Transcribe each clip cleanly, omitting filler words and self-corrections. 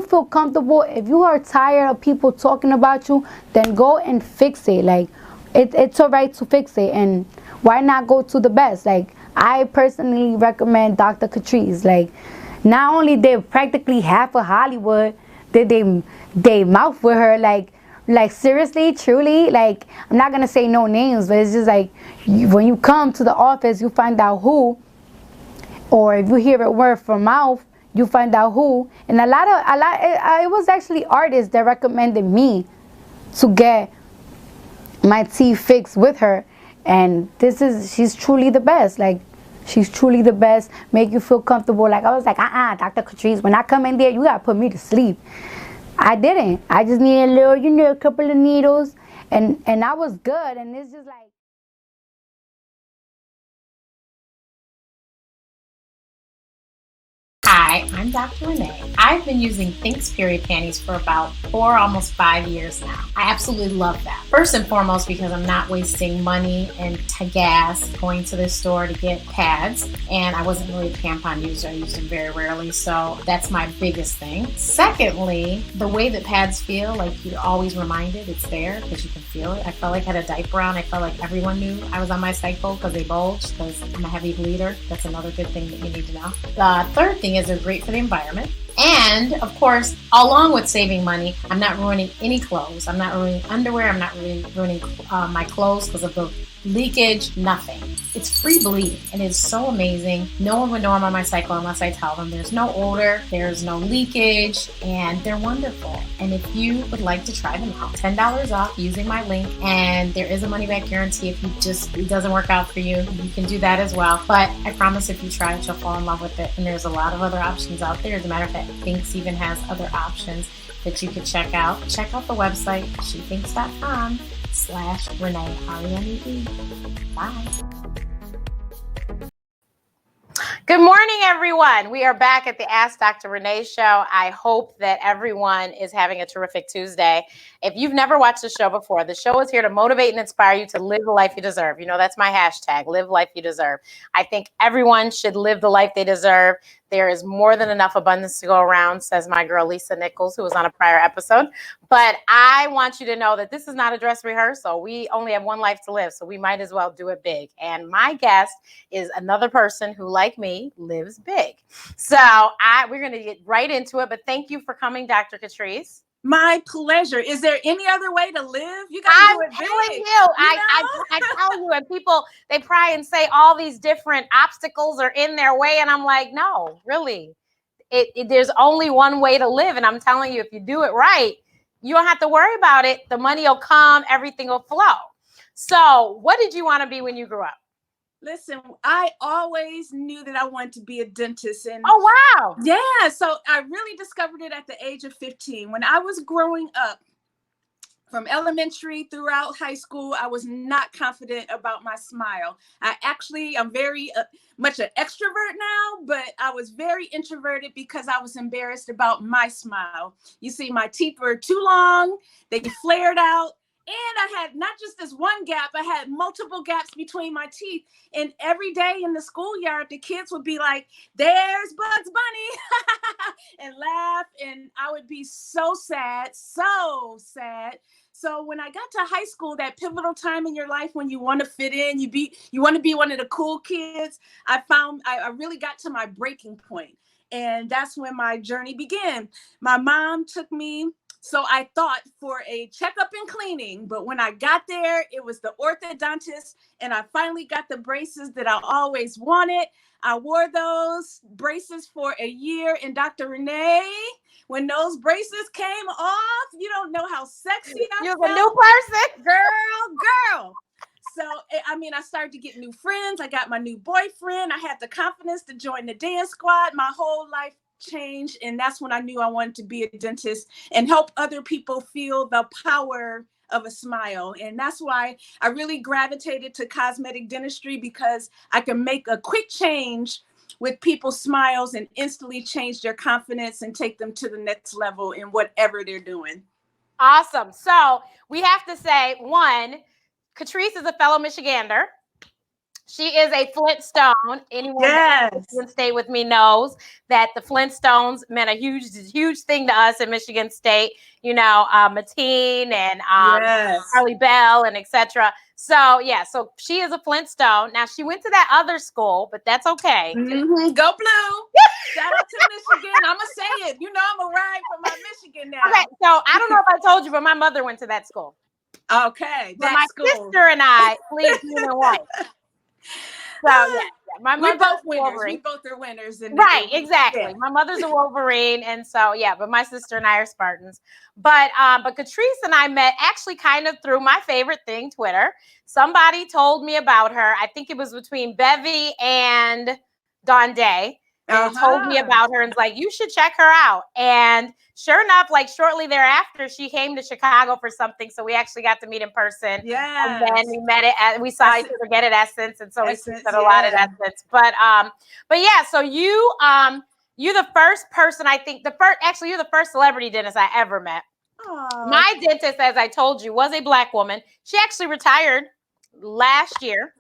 feel comfortable, if you are tired of people talking about you, then go and fix it. Like, it's all right to fix it, and why not go to the best? Like, I personally recommend Dr. Catrise. Like, not only they're practically half of Hollywood, they mouth with her, like seriously, truly. Like, I'm not gonna say no names, but it's just like, when you come to the office, you find out who, or if you hear it word from mouth, you find out who. And it was actually artists that recommended me to get my teeth fixed with her, and she's truly the best. Like, she's truly the best. Make you feel comfortable. Like, I was like, Dr. Catrise, when I come in there, you gotta put me to sleep. I didn't. I just needed a little, a couple of needles, and I was good. And it's just like, Hi, I'm Dr. Renee. I've been using THINX period panties for about 4, almost 5 years now. I absolutely love that. First and foremost, because I'm not wasting money and gas going to the store to get pads, and I wasn't really a tampon user. I used them very rarely, so that's my biggest thing. Secondly, the way that pads feel, like, you're always reminded it's there because you can feel it. I felt like I had a diaper on. I felt like everyone knew I was on my cycle because they bulged, because I'm a heavy bleeder. That's another good thing that you need to know. The third thing is they're great for the environment. And of course, along with saving money, I'm not ruining any clothes. I'm not ruining underwear. I'm not ruining my clothes because of the leakage, nothing. It's free bleeding, and it's so amazing. No one would know I'm on my cycle unless I tell them. There's no odor, there's no leakage, and they're wonderful. And if you would like to try them out, $10 off using my link, and there is a money back guarantee. If it doesn't work out for you, you can do that as well. But I promise if you try it, you'll fall in love with it. And there's a lot of other options out there. As a matter of fact, THINX even has other options that you could check out. Check out the website, shethinks.com/Renee, RENEE. Bye. Good morning, everyone. We are back at the Ask Dr. Renee show. I hope that everyone is having a terrific Tuesday. If you've never watched the show before, the show is here to motivate and inspire you to live the life you deserve. You know, that's my hashtag, live life you deserve. I think everyone should live the life they deserve. There is more than enough abundance to go around, says my girl Lisa Nichols, who was on a prior episode. But I want you to know that this is not a dress rehearsal. We only have one life to live, so we might as well do it big. And my guest is another person who, like me, lives big. So we're going to get right into it. But thank you for coming, Dr. Catrise. My pleasure. Is there any other way to live? You got to do it big. I tell you, and people, they pry and say all these different obstacles are in their way. And I'm like, no, really. There's only one way to live. And I'm telling you, if you do it right, you don't have to worry about it. The money will come. Everything will flow. So what did you want to be when you grew up? Listen, I always knew that I wanted to be a dentist. And oh, wow. Yeah. So I really discovered it at the age of 15. When I was growing up, from elementary throughout high school, I was not confident about my smile. I'm very much an extrovert now, but I was very introverted because I was embarrassed about my smile. You see, my teeth were too long, they flared out. And I had not just this one gap, I had multiple gaps between my teeth. And every day in the schoolyard, the kids would be like, there's Bugs Bunny, and laugh. And I would be so sad, so sad. So when I got to high school, that pivotal time in your life when you want to fit in, you want to be one of the cool kids, I really got to my breaking point. And that's when my journey began. My mom took me, so I thought, for a checkup and cleaning. But when I got there, it was the orthodontist, and I finally got the braces that I always wanted. I wore those braces for a year. And Dr. Renee, when those braces came off, you don't know how sexy I felt. You're a new person. Girl. So, I started to get new friends. I got my new boyfriend. I had the confidence to join the dance squad. My whole life changed. And that's when I knew I wanted to be a dentist and help other people feel the power of a smile. And that's why I really gravitated to cosmetic dentistry, because I can make a quick change with people's smiles and instantly change their confidence and take them to the next level in whatever they're doing. Awesome. So we have to say, one, Catrise is a fellow Michigander. She is a Flintstone. Anyone that Yes. Michigan State with me knows that the Flintstones meant a huge thing to us in Michigan State. You know, Mateen and Yes. Harley Bell and etc. So yeah, so she is a Flintstone. Now she went to that other school, but that's okay. Mm-hmm. Go Blue! Shout out to Michigan. I'm gonna say it. You know, I'm gonna ride for my Michigan now. Okay, so I don't know if I told you, but my mother went to that school. Okay, but my sister and I played green and white. So yeah, my we're mother's both winners. Wolverine. We both are winners. Right, exactly. Yeah. My mother's a Wolverine, and so yeah, but my sister and I are Spartans. But Catrise and I met actually kind of through my favorite thing, Twitter. Somebody told me about her. I think it was between Bevy and Dawn Day. And told me about her and was like, you should check her out. And sure enough, like shortly thereafter, she came to Chicago for something. So we actually got to meet in person. Yeah. And then we met it we saw each other get at Essence. And so we spent a lot at Essence. But yeah, so you're the first person, I think you're the first celebrity dentist I ever met. Aww. My dentist, as I told you, was a Black woman. She actually retired last year.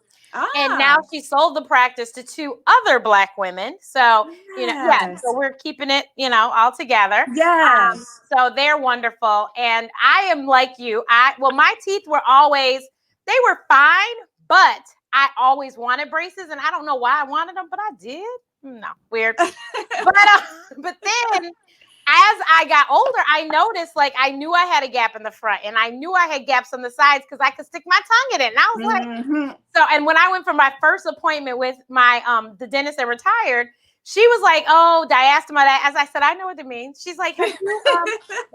And now she sold the practice to 2 other Black women. So, you know, yeah, so we're keeping it, you know, all together. Yes. So they're wonderful. And I am like you. My teeth were they were fine, but I always wanted braces. And I don't know why I wanted them, but I did. No, weird. but then as I got older, I noticed, like, I knew I had a gap in the front and I knew I had gaps on the sides because I could stick my tongue in it. And I was like, so, and when I went for my first appointment with my, the dentist that retired, she was like, oh, diastema. As I said, I know what it means. She's like, have you,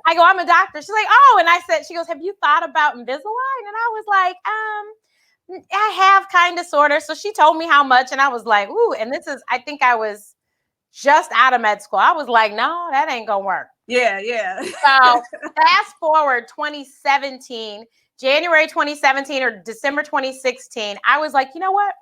I go, I'm a doctor. She's like, oh, and I said, she goes, have you thought about Invisalign? And I was like, I have kind of, sort of. So she told me how much and I was like, ooh, and I think I was just out of med school. I was like, no, that ain't gonna work. Yeah. So fast forward 2017, January 2017 or December 2016, I was like, you know what?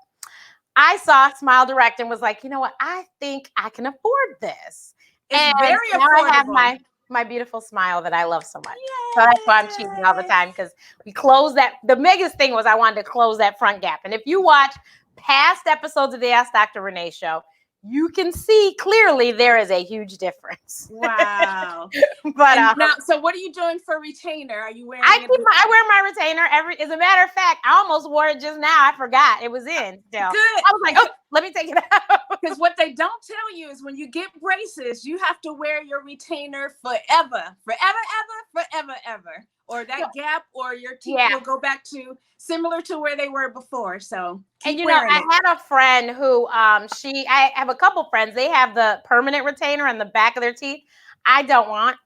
I saw Smile Direct and was like, you know what? I think I can afford this. It's very affordable. I have my beautiful smile that I love so much. Yay. So that's why I'm cheating all the time because we closed that. The biggest thing was I wanted to close that front gap. And if you watch past episodes of the Ask Dr. Renee show, you can see clearly there is a huge difference. Wow. But now, so what are you doing for retainer? Are you wearing? I wear my retainer as a matter of fact, I almost wore it just now. I forgot it was in still. Good. I was like, oh, let me take it out. Because what they don't tell you is when you get braces, you have to wear your retainer forever. Or that gap or your teeth will go back to similar to where they were before. So and you know, I had a friend who I have a couple friends, they have the permanent retainer on the back of their teeth. I don't want.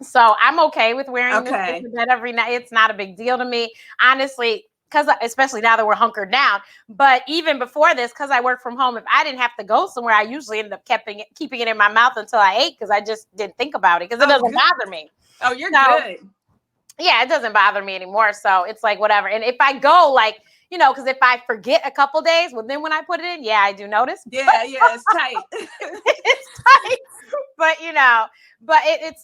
So I'm okay with wearing this every night. It's not a big deal to me. Honestly, because especially now that we're hunkered down. But even before this, because I work from home, if I didn't have to go somewhere, I usually ended up keeping it in my mouth until I ate because I just didn't think about it because it doesn't bother me. Oh, you're good. Yeah, it doesn't bother me anymore. So it's like whatever. And if I go like, you know, because if I forget a couple days, well, then when I put it in, I do notice. Yeah, it's tight. It's tight. But you know,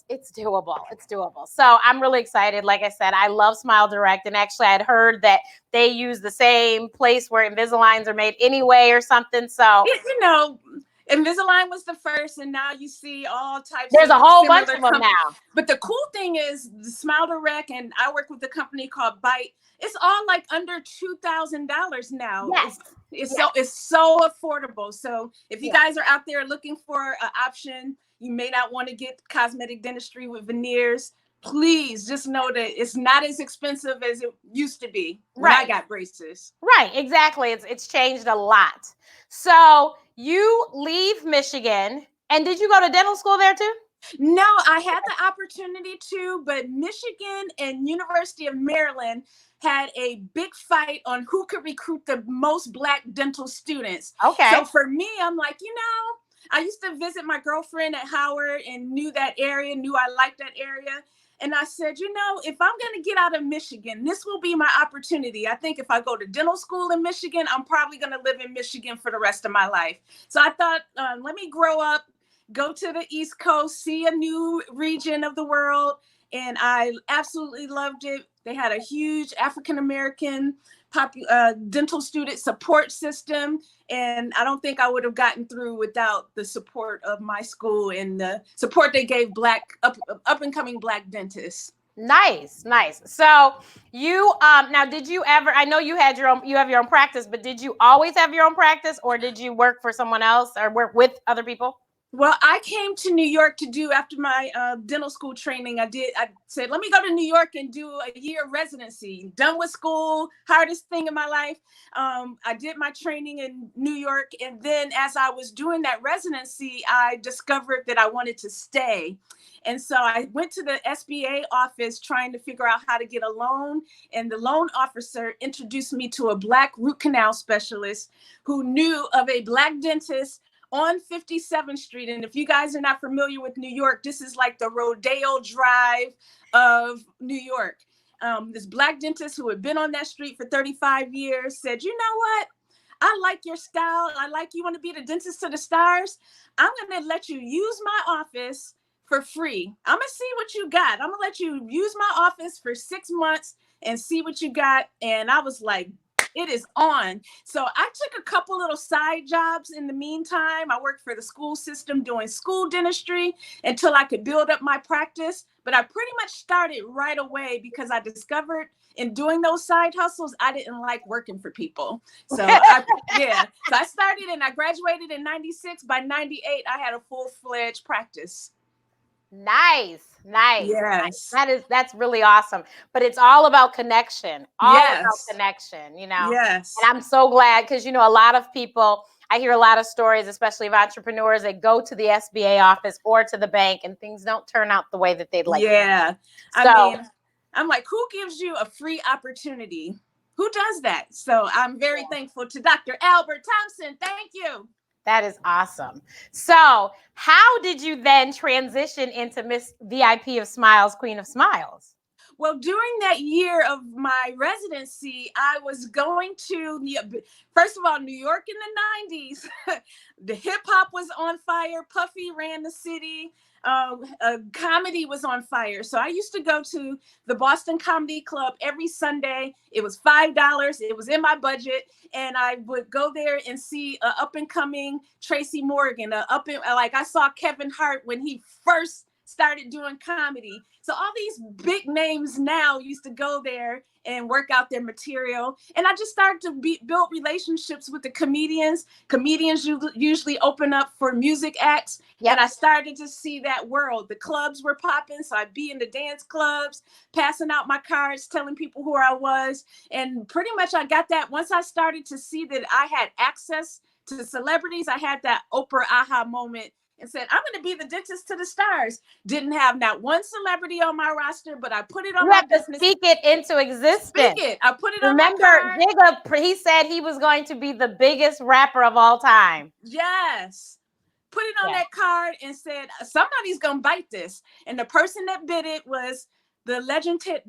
it's doable. It's doable. So I'm really excited. Like I said, I love Smile Direct. And actually I'd heard that they use the same place where Invisaligns are made anyway or something. So you know, Invisalign was the first, and now you see all types. There's a whole bunch of them now. But the cool thing is, the Smile Direct, and I work with a company called Bite. It's all like under $2,000 now. Yes. It's so affordable. So if you guys are out there looking for an option, you may not want to get cosmetic dentistry with veneers. Please just know that it's not as expensive as it used to be when I got braces. Right, exactly. It's changed a lot. So you leave Michigan, and did you go to dental school there too? No, I had the opportunity to, but Michigan and University of Maryland had a big fight on who could recruit the most Black dental students. Okay. So for me, I'm like, you know, I used to visit my girlfriend at Howard and knew that area, knew I liked that area. And I said, you know, if I'm going to get out of Michigan, this will be my opportunity. I think if I go to dental school in Michigan, I'm probably going to live in Michigan for the rest of my life. So I thought, let me grow up, go to the East Coast, see a new region of the world. And I absolutely loved it. They had a huge African-American dental student support system. And I don't think I would have gotten through without the support of my school and the support they gave up and coming Black dentists. Nice, nice. So you now, did you ever, I know you have your own practice, but did you always have your own practice, or did you work for someone else or work with other people? Well, I came to New York to do, after my dental school training, I said, let me go to New York and do a year residency. Done with school, hardest thing in my life. I did my training in New York. And then as I was doing that residency, I discovered that I wanted to stay. And so I went to the SBA office trying to figure out how to get a loan. And the loan officer introduced me to a Black root canal specialist who knew of a Black dentist on 57th Street. And if you guys are not familiar with New York, this is like the Rodeo Drive of New York. This Black dentist who had been on that street for 35 years said, you know what? I like your style. I like you want to be the dentist to the stars. I'm going to let you use my office for free. I'm going to see what you got. I'm going to let you use my office for 6 months and see what you got. And I was like, it is on. So I took a couple little side jobs in the meantime. I worked for the school system doing school dentistry until I could build up my practice. But I pretty much started right away because I discovered in doing those side hustles, I didn't like working for people. So So I started and I graduated in 96. By 98, I had a full-fledged practice. Nice. Yes. That's really awesome. But it's all about connection. About connection, you know. Yes. And I'm so glad because, you know, a lot of people, I hear a lot of stories, especially of entrepreneurs that go to the SBA office or to the bank and things don't turn out the way that they'd like. Yeah. So, I mean, I'm like, who gives you a free opportunity? Who does that? So I'm very thankful to Dr. Albert Thompson. Thank you. That is awesome. So how did you then transition into Miss VIP of Smiles, Queen of Smiles? Well, during that year of my residency, I was going to, first of all, New York in the 90s. The hip hop was on fire. Puffy ran the city. Comedy was on fire. So I used to go to the Boston Comedy Club every Sunday. It was $5. It was in my budget. And I would go there and see up and coming Tracy Morgan, like I saw Kevin Hart when he first started doing comedy. So all these big names now used to go there and work out their material. And I just started to build relationships with the comedians. Comedians usually open up for music acts. Yep. And I started to see that world. The clubs were popping. So I'd be in the dance clubs, passing out my cards, telling people who I was. And pretty much I got that. Once I started to see that I had access to celebrities, I had that Oprah aha moment and said, I'm going to be the dentist to the stars. Didn't have not one celebrity on my roster, but I put it on my business. Speak it into existence. Speak it. I put it on my card. Jigga, he said he was going to be the biggest rapper of all time. Yes. Put it on that card and said, somebody's going to bite this. And the person that bid it was the legendary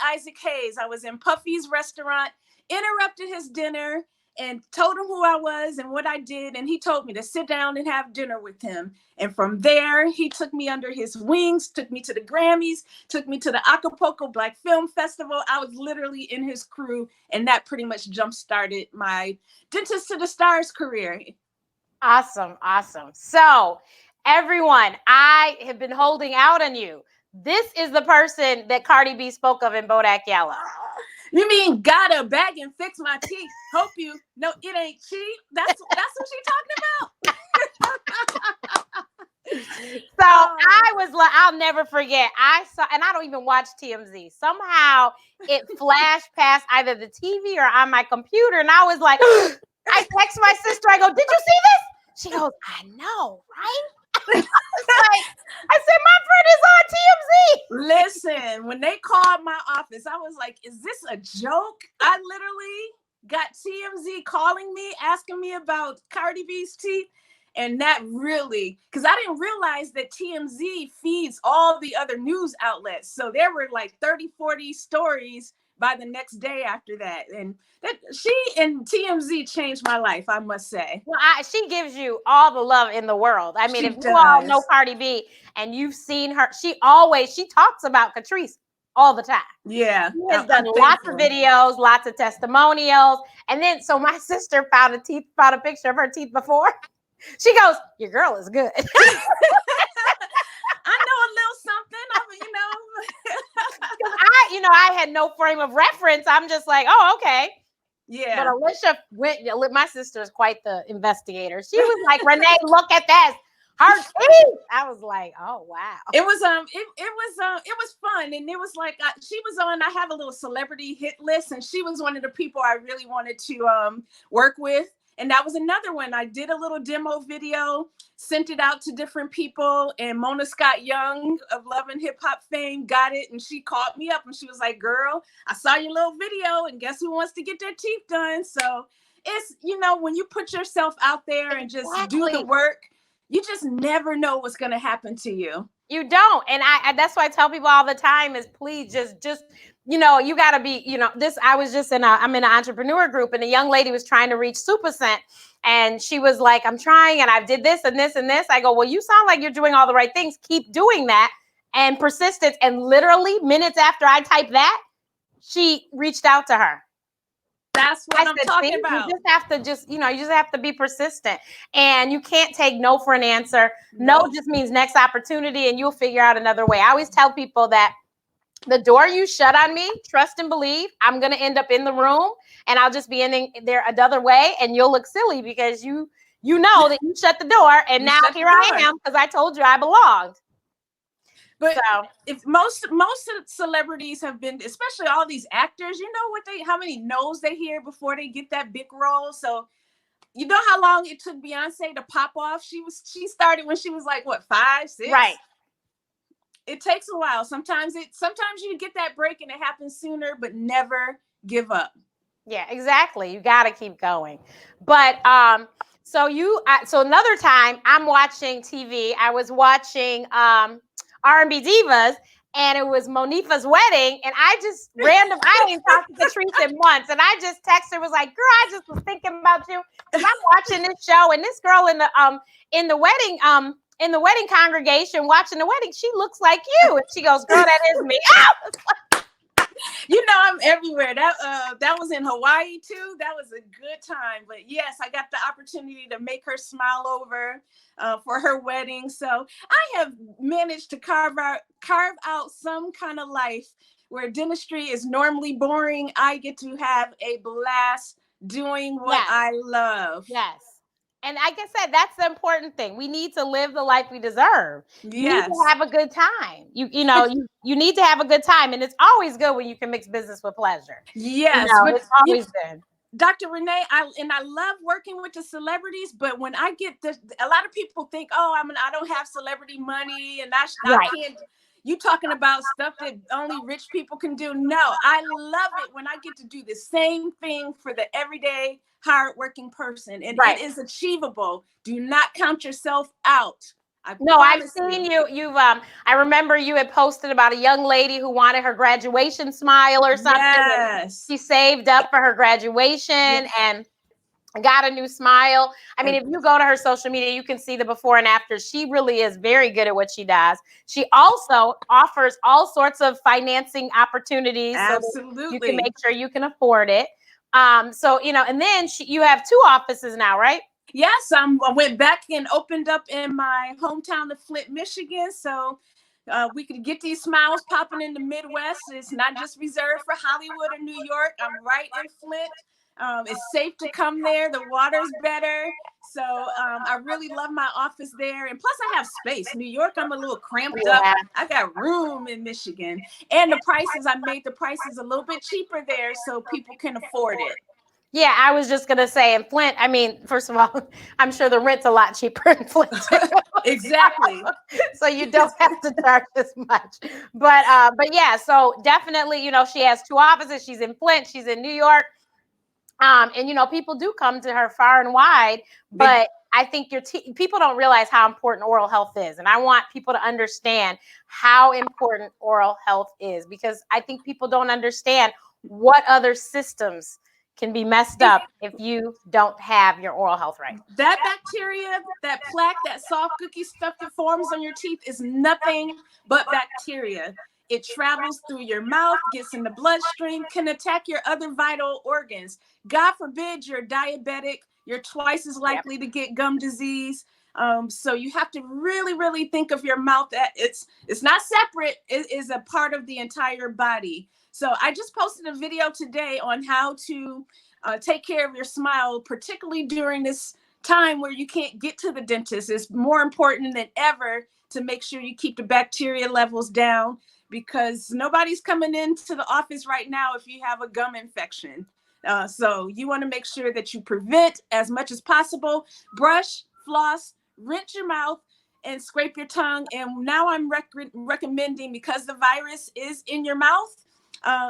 Isaac Hayes. I was in Puffy's restaurant, interrupted his dinner, and told him who I was and what I did. And he told me to sit down and have dinner with him. And from there, he took me under his wings, took me to the Grammys, took me to the Acapulco Black Film Festival. I was literally in his crew. And that pretty much jump-started my Dentist to the Stars career. Awesome. Awesome. So everyone, I have been holding out on you. This is the person that Cardi B spoke of in Bodak Yellow. You mean gotta bag and fix my teeth? Hope you know it ain't cheap. That's what she talking about. So I was like, I'll never forget. I saw, and I don't even watch TMZ. Somehow it flashed past either the TV or on my computer, and I was like, I text my sister. I go, "Did you see this?" She goes, "I know, right?" I said, my friend is on TMZ. Listen, when they called my office, I was like, is this a joke? I literally got TMZ calling me, asking me about Cardi B's teeth. And that really, because I didn't realize that TMZ feeds all the other news outlets. So there were like 30, 40 stories by the next day after that. And she and TMZ changed my life, I must say. Well, she gives you all the love in the world. I mean, if you all know Cardi B and you've seen her, she talks about Catrise all the time. Yeah. She has done lots of videos, lots of testimonials. And then, so my sister found a picture of her teeth before. She goes, your girl is good. I know a little something. I had no frame of reference. I'm just like, oh, okay. Yeah. But Alicia my sister is quite the investigator. She was like, Renee, look at this. Her teeth. I was like, oh wow. It was fun, and it was like she was on. I have a little celebrity hit list, and she was one of the people I really wanted to work with. And that was another one. I did a little demo video, sent it out to different people, and Mona Scott Young of Love and Hip Hop fame got it, and she called me up and she was like, girl, I saw your little video, and guess who wants to get their teeth done? So it's, when you put yourself out there and just do the work, you just never know what's going to happen to you. You don't. And I that's why I tell people all the time is please just you got to be, I was just I'm in an entrepreneur group, and a young lady was trying to reach Supercent, and she was like, I'm trying, and I did this and this and this. I go, well, you sound like you're doing all the right things. Keep doing that. And persistence. And literally minutes after I typed that, she reached out to her. That's what I'm talking about. You just have to be persistent, and you can't take no for an answer. No just means next opportunity, and you'll figure out another way. I always tell people that the door you shut on me, trust and believe, I'm going to end up in the room, and I'll just be in there another way, and you'll look silly because you know that you shut the door, and now here I am because I told you I belonged. But if most of celebrities have been, especially all these actors, how many no's they hear before they get that big role. So you know how long it took Beyonce to pop off? She started when she was like, what, 5, 6? Right. It takes a while. Sometimes you get that break and it happens sooner, but never give up. Yeah, exactly. You got to keep going. But so another time I'm watching TV. I was watching R&B Divas, and it was Monifa's wedding, and I just I ain't talked to Catrise in months, and I just texted, was like, girl, I just was thinking about you because I'm watching this show, and this girl in the wedding congregation watching the wedding, she looks like you, and she goes, girl, that is me. I'm everywhere. That was in Hawaii too. That was a good time. But yes, I got the opportunity to make her smile over for her wedding. So I have managed to carve out some kind of life where dentistry is normally boring. I get to have a blast doing what I love. Yes. And like I said, that's the important thing. We need to live the life we deserve. You need to have a good time. You need to have a good time. And it's always good when you can mix business with pleasure. Yes. It's always good. Dr. Renee, I love working with the celebrities, but when I get a lot of people think, I don't have celebrity money and I can't. You talking about stuff that only rich people can do. No, I love it when I get to do the same thing for the everyday hardworking person, and it is achievable. Do not count yourself out. I've seen you. I remember you had posted about a young lady who wanted her graduation smile or something. Yes. She saved up for her graduation and got a new smile. I mean, if you go to her social media, you can see the before and after. She really is very good at what she does. She also offers all sorts of financing opportunities. Absolutely. So you can make sure you can afford it. And then you have 2 offices now, right? Yes, I went back and opened up in my hometown of Flint, Michigan. So we could get these smiles popping in the Midwest. It's not just reserved for Hollywood or New York. I'm right in Flint. It's safe to come there. The water's better. So I really love my office there. And plus I have space. New York, I'm a little cramped up. I got room in Michigan. And I made the prices a little bit cheaper there so people can afford it. Yeah, I was just going to say in Flint, I mean, first of all, I'm sure the rent's a lot cheaper in Flint. Exactly. So you don't have to charge as much. But yeah, so definitely, she has 2 offices. She's in Flint, she's in New York. And people do come to her far and wide, but I think people don't realize how important oral health is. And I want people to understand how important oral health is, because I think people don't understand what other systems can be messed up if you don't have your oral health right. That bacteria, that plaque, that soft cookie stuff that forms on your teeth is nothing but bacteria. it travels through your mouth, gets in the bloodstream, can attack your other vital organs. God forbid you're diabetic, you're twice as likely to get gum disease. So you have to really, really think of your mouth that it's not separate. It is a part of the entire body. So I just posted a video today on how to take care of your smile, particularly during this time where you can't get to the dentist. It's more important than ever to make sure you keep the bacteria levels down, because nobody's coming into the office right now if you have a gum infection. So you want to make sure that you prevent as much as possible. Brush, floss, rinse your mouth, and scrape your tongue. And now I'm recommending, because the virus is in your mouth,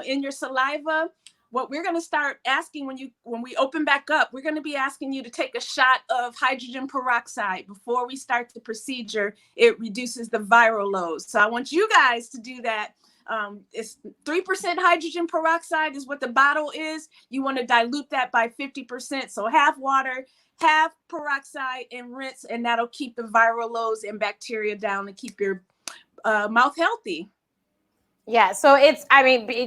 in your saliva, what we're going to start asking when we open back up, we're going to be asking you to take a shot of hydrogen peroxide before we start the procedure. It reduces the viral loads. So I want you guys to do that. It's 3% hydrogen peroxide is what the bottle is. You want to dilute that by 50%. So half water, half peroxide, and rinse, and that'll keep the viral loads and bacteria down and keep your mouth healthy. Yeah, so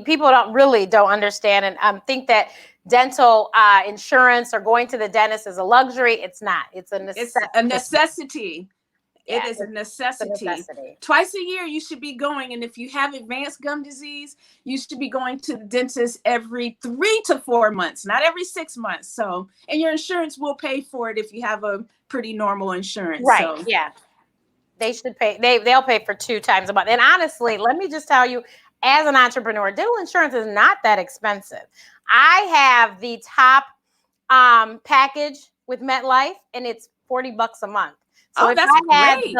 people don't understand and think that dental insurance or going to the dentist is a luxury. It's not. It's a necessity. It's a necessity. It is a necessity. Twice a year you should be going, and if you have advanced gum disease, you should be going to the dentist every 3 to 4 months, not every 6 months. So, and your insurance will pay for it if you have a pretty normal insurance. Right. So. Yeah. They should pay. They'll pay for 2 times a month. And honestly, let me just tell you, as an entrepreneur, dental insurance is not that expensive. I have the top package with MetLife, and it's $40 a month. So if that's I had great.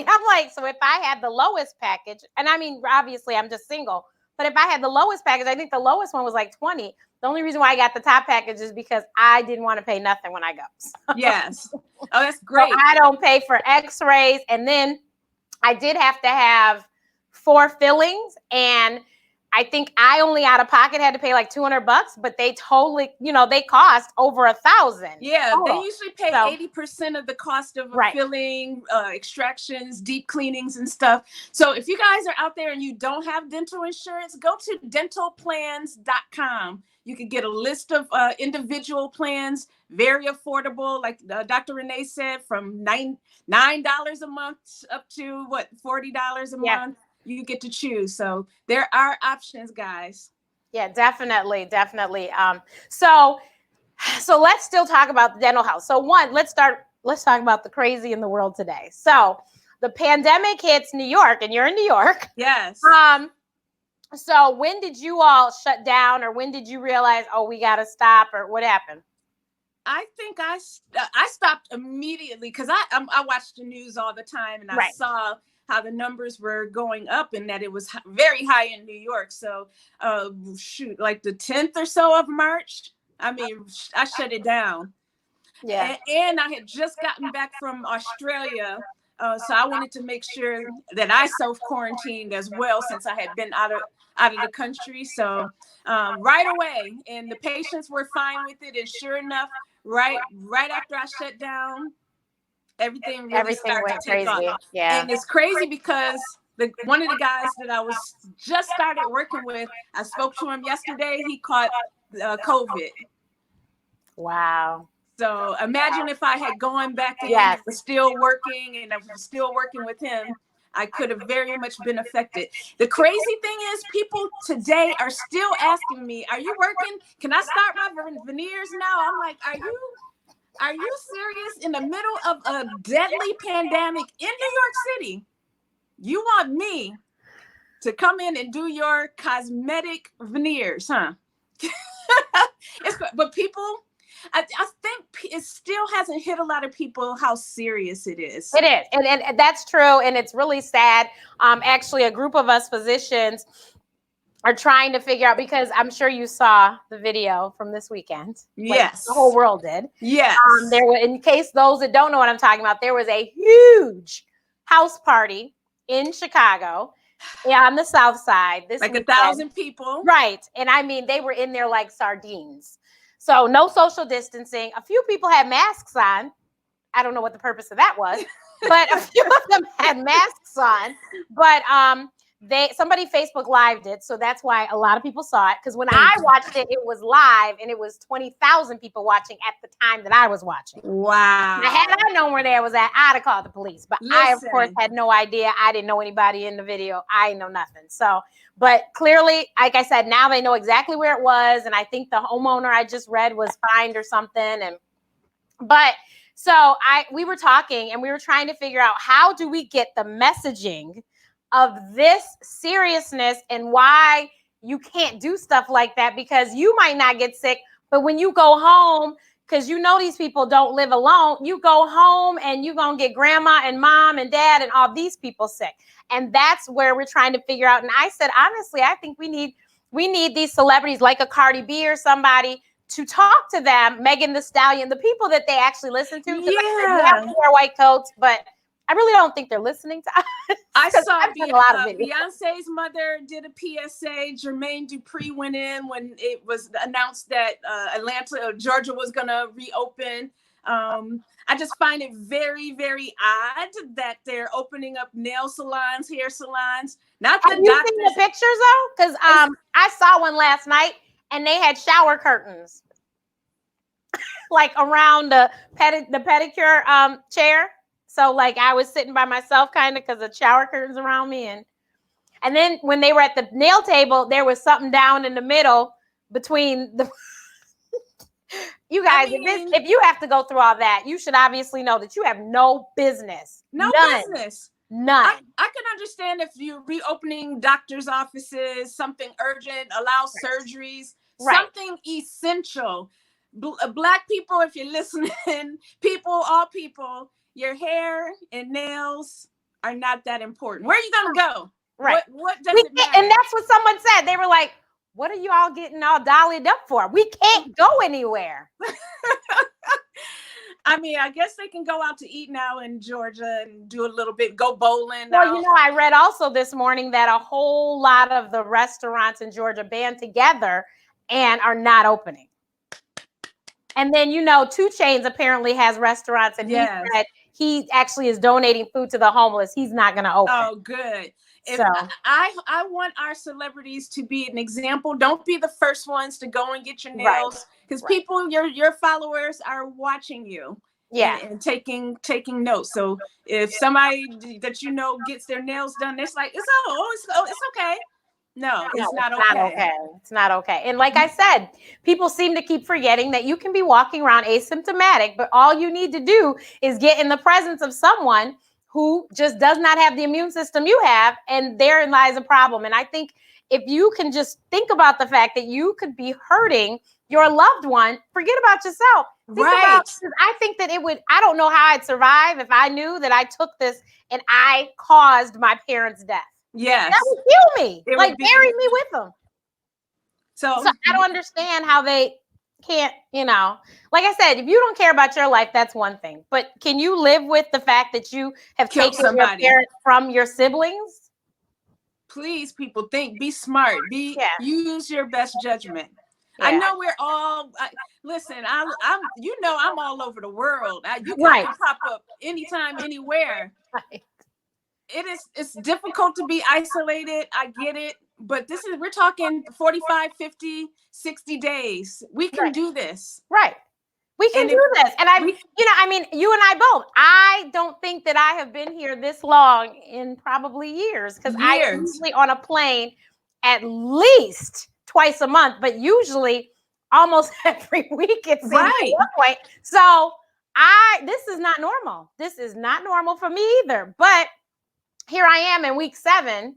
I'm like, so if I had the lowest package, and I mean, obviously I'm just single, but if I had the lowest package, I think the lowest one was like 20. The only reason why I got the top package is because I didn't want to pay nothing when I go. Yes. Oh, that's great. So I don't pay for x-rays. And then I did have to have 4 fillings. And I think I only out of pocket had to pay like $200, but they totally, they cost over $1,000. Yeah, total. They usually pay 80% of the cost of a filling, extractions, deep cleanings and stuff. So if you guys are out there and you don't have dental insurance, go to dentalplans.com. You can get a list of individual plans, very affordable, like Dr. Renee said, from $9 a month up to $40 a month. You get to choose. So there are options, guys. Yeah, definitely. So let's still talk about the dental health. So let's talk about the crazy in the world today. So the pandemic hits New York, and you're in New York. Yes. So when did you all shut down, or when did you realize, we got to stop, or what happened? I think I stopped immediately, because I watched the news all the time, and I saw how the numbers were going up and that it was very high in New York. So like the 10th or so of March, I shut it down. Yeah. And I had just gotten back from Australia. So I wanted to make sure that I self-quarantined as well, since I had been out of the country. So right away, and the patients were fine with it. And sure enough, right after I shut down, everything started to take off. Yeah. And it's crazy because one of the guys that I was just started working with, I spoke to him yesterday. He caught COVID. Wow. So imagine if I had gone back in and was still working, and I was still working with him, I could have very much been affected. The crazy thing is, people today are still asking me, "Are you working? Can I start my veneers now?" I'm like, Are you serious? In the middle of a deadly pandemic in New York City, you want me to come in and do your cosmetic veneers, huh? But people, I think it still hasn't hit a lot of people how serious it is. It is. And that's true. And it's really sad. Actually, a group of us physicians are trying to figure out, because I'm sure you saw the video from this weekend. Yes. The whole world did. Yes. In case those that don't know what I'm talking about, there was a huge house party in Chicago, on the South Side. This like weekend. 1,000 people. Right. And they were in there like sardines. So no social distancing. A few people had masks on. I don't know what the purpose of that was, but a few of them had masks on. But somebody Facebook lived it, so that's why a lot of people saw it. Because when I watched it, it was live, and it was 20,000 people watching at the time that I was watching. Wow. Now, had I known where they was at, I'd have called the police. But I, of course, had no idea. I didn't know anybody in the video. I didn't know nothing. So, but clearly, like I said, now they know exactly where it was, and I think the homeowner I just read was fined or something. So we were talking, and we were trying to figure out, how do we get the messaging of this seriousness and why you can't do stuff like that, because you might not get sick, but when you go home, because you know these people don't live alone, you go home and you're going to get grandma and mom and dad and all these people sick. And that's where we're trying to figure out. And I said, honestly, I think we need these celebrities like a Cardi B or somebody to talk to them, Megan Thee Stallion, the people that they actually listen to. Yeah. We have to wear white coats, but I really don't think they're listening to us. I saw a lot of videos. Beyonce's mother did a PSA. Jermaine Dupri went in when it was announced that Georgia was going to reopen. I just find it very, very odd that they're opening up nail salons, hair salons. Not the Have you seen the pictures though? Because I saw one last night, and they had shower curtains like around the pedicure chair. So like I was sitting by myself kind of, because the shower curtains around me. And then when they were at the nail table, there was something down in the middle between the you guys, if you have to go through all that, you should obviously know that you have no business. None. I can understand if you're reopening doctor's offices, something urgent, allow surgeries, something essential. Black people, if you're listening, all people, your hair and nails are not that important. Where are you going to go? Right. What does it matter? And that's what someone said. They were like, what are you all getting all dollied up for? We can't go anywhere. I mean, I guess they can go out to eat now in Georgia and do a little bit, go bowling. Well, I read also this morning that a whole lot of the restaurants in Georgia band together and are not opening. And then, 2 Chainz apparently has restaurants, and he said he actually is donating food to the homeless. He's not going to open. Oh, good. I want our celebrities to be an example. Don't be the first ones to go and get your nails, because people, your followers are watching you. Yeah. And taking notes. So if somebody that gets their nails done, it's like, it's okay. No, it's not okay. It's not okay. And like I said, people seem to keep forgetting that you can be walking around asymptomatic, but all you need to do is get in the presence of someone who just does not have the immune system you have, and therein lies a problem. And I think if you can just think about the fact that you could be hurting your loved one, forget about yourself. I think that I don't know how I'd survive if I knew that I took this and I caused my parents' death. Yes. That would kill me. Bury me with them. So I don't understand how they can't, like I said, if you don't care about your life, that's one thing. But can you live with the fact that you have taken your parents from your siblings? Please, people, be smart. Use your best judgment. Yeah. I know we're all listen. I'm all over the world. You can pop up anytime, anywhere. Right. It's difficult to be isolated. I get it. But we're talking 45, 50, 60 days. We can do this. Right. We can do this. And you and I both. I don't think that I have been here this long in probably years, because I'm usually on a plane at least twice a month, but usually almost every week it seems at one point. So this is not normal. This is not normal for me either. But here I am in week 7,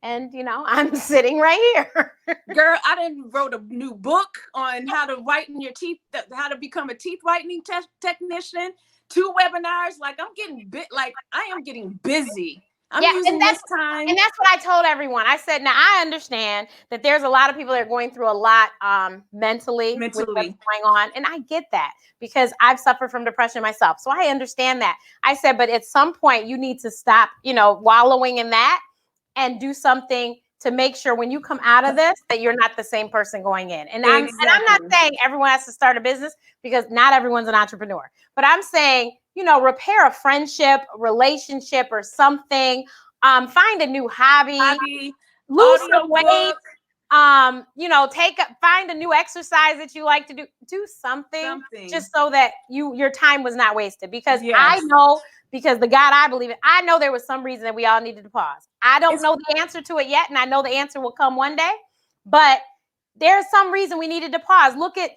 and I'm sitting right here. Girl, I done wrote a new book on how to whiten your teeth, how to become a teeth whitening technician. 2 webinars. Like I am getting busy. I'm using this time. And that's what I told everyone. I said, now I understand that there's a lot of people that are going through a lot mentally with what's going on. And I get that, because I've suffered from depression myself. So I understand that. I said, but at some point you need to stop, wallowing in that and do something to make sure when you come out of this that you're not the same person going in. And I'm not saying everyone has to start a business, because not everyone's an entrepreneur. But I'm saying, repair a friendship, relationship, or something. Find a new hobby, lose some weight. Book. You know, find a new exercise that you like to do. Do something. Just so that your time was not wasted. Because I know, because the God I believe in, I know there was some reason that we all needed to pause. I don't know the answer to it yet, and I know the answer will come one day. But there's some reason we needed to pause. Look at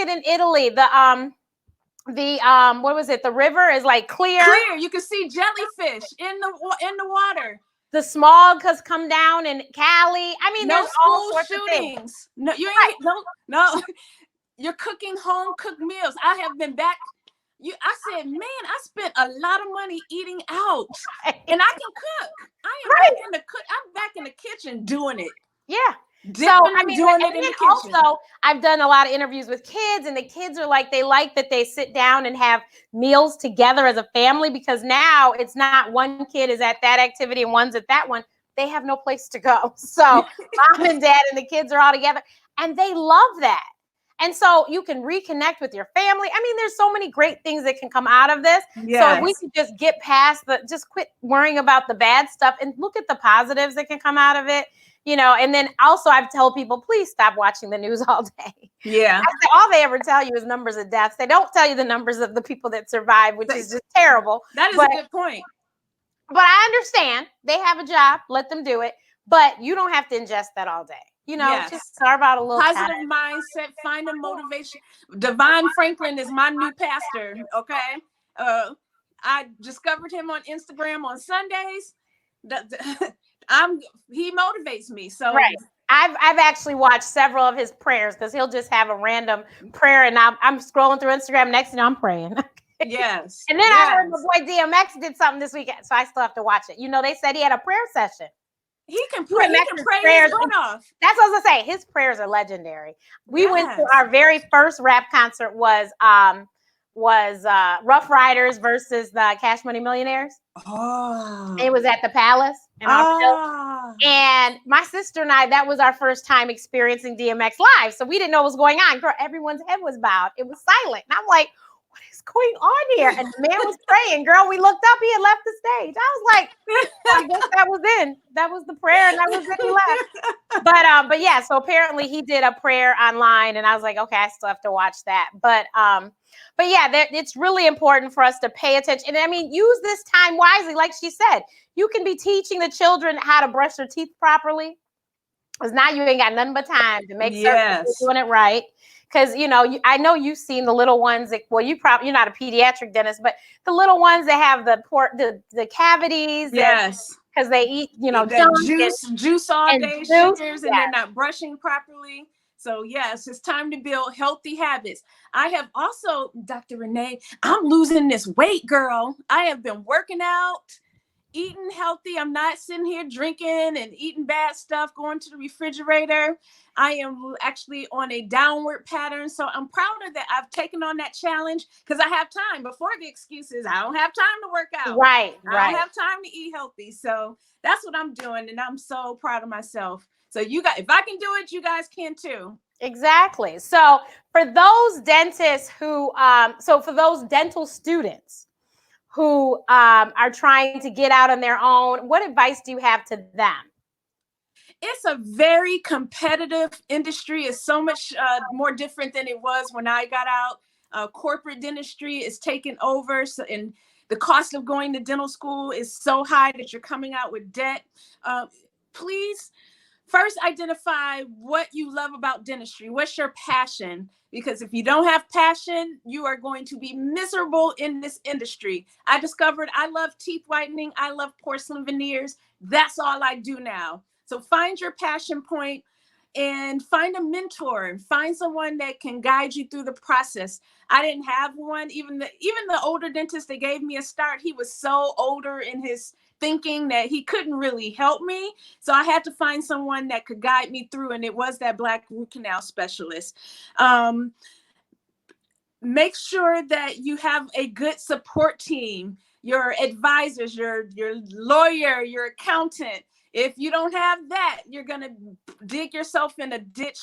in Italy, what was it? The river is like clear. You can see jellyfish in the water. The smog has come down in Cali. I mean, there's all sorts of things. No, you ain't no. You're cooking home cooked meals. I have been back. I said, man, I spent a lot of money eating out, and I can cook. I am back in the kitchen doing it. Yeah. So I mean, also I've done a lot of interviews with kids, and the kids are like, they like that they sit down and have meals together as a family, because now it's not one kid is at that activity and one's at that one. They have no place to go. So mom and dad and the kids are all together, and they love that. And so you can reconnect with your family. I mean, there's so many great things that can come out of this. Yes. So if we could just get past just quit worrying about the bad stuff and look at the positives that can come out of it. You know, and then also I've told people, please stop watching the news all day. Yeah. I say, all they ever tell you is numbers of deaths. They don't tell you the numbers of the people that survive, which is just terrible. That is a good point. But I understand they have a job, let them do it. But you don't have to ingest that all day. You know, just carve out a little positive mindset, find a motivation. Divine Franklin is my new pastor. Okay. I discovered him on Instagram on Sundays. He motivates me. So I've actually watched several of his prayers, because he'll just have a random prayer, and I'm scrolling through Instagram. Next thing I'm praying. Yes. And then I heard my boy DMX did something this weekend, so I still have to watch it. You know, they said he had a prayer session. He can pray. He can pray his butt off. That's what I was gonna say. His prayers are legendary. We went to our very first rap concert was Rough Riders versus the Cash Money Millionaires. Oh. It was at the Palace in Arlington. And my sister and I, that was our first time experiencing DMX live. So we didn't know what was going on. Girl, everyone's head was bowed. It was silent. And I'm like, what is going on here? And the man was praying. Girl, we looked up, he had left the stage. I was like, I guess that was in. That was the prayer, and that was it, he left. But yeah, so apparently he did a prayer online, and I was like, okay, I still have to watch that. But yeah, it's really important for us to pay attention. And I mean, use this time wisely. Like she said, you can be teaching the children how to brush their teeth properly, because now you ain't got nothing but time to make certain you're doing it right. Because, you know, I know you've seen the little ones that, well, you're not a pediatric dentist, but the little ones that have the cavities. Yes. Because they eat, you know, juice all day, sugars, and they're not brushing properly. So yes, it's time to build healthy habits. I have also, Dr. Renee, I'm losing this weight, girl. I have been working out, eating healthy. I'm not sitting here drinking and eating bad stuff, going to the refrigerator. I am actually on a downward pattern. So I'm proud of that. I've taken on that challenge because I have time. Before the excuses, I don't have time to work out. Right. I don't have time to eat healthy. So that's what I'm doing. And I'm so proud of myself. So you guys, if I can do it, you guys can too. Exactly. So for those dentists who, for those dental students who are trying to get out on their own, what advice do you have to them? It's a very competitive industry. It's so much more different than it was when I got out. Corporate dentistry is taking over. So, and the cost of going to dental school is so high that you're coming out with debt. Please first identify what you love about dentistry. What's your passion? Because if you don't have passion, you are going to be miserable in this industry. I discovered I love teeth whitening. I love porcelain veneers. That's all I do now. So find your passion point and find a mentor. Find someone that can guide you through the process. I didn't have one. Even the older dentist that gave me a start, he was so older in his thinking that he couldn't really help me. So I had to find someone that could guide me through, and it was that Black root canal specialist. Make sure that you have a good support team, your advisors, your lawyer, your accountant. If you don't have that, you're going to dig yourself in a ditch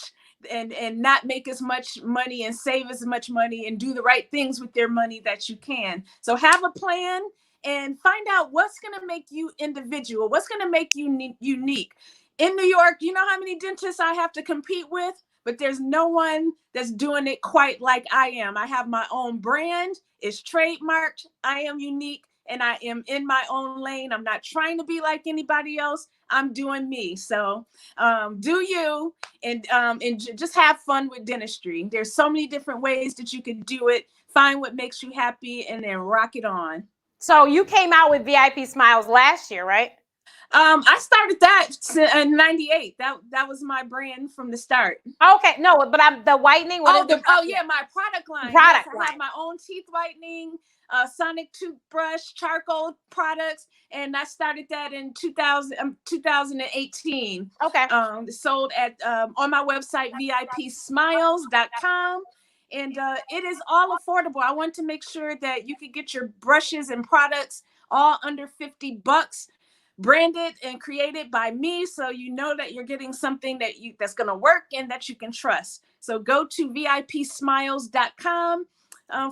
and not make as much money and save as much money and do the right things with your money that you can. So have a plan and find out what's going to make you individual, what's going to make you unique. In New York, you know how many dentists I have to compete with? But there's no one that's doing it quite like I am. I have my own brand. It's trademarked. I am unique and I am in my own lane. I'm not trying to be like anybody else. I'm doing me. So do you and just have fun with dentistry. There's so many different ways that you can do it. Find what makes you happy and then rock it on. So you came out with VIP Smiles last year, right? I started that in '98. That was my brand from the start. Okay, no, but I'm the whitening. Yeah, my product line. I have my own teeth whitening, sonic toothbrush, charcoal products, and I started that in 2018. Okay. Sold at on my website VIPsmiles.com. And it is all affordable. I want to make sure that you can get your brushes and products all under $50. Branded and created by me, so you know that you're getting something that's going to work and that you can trust. So go to VIPsmiles.com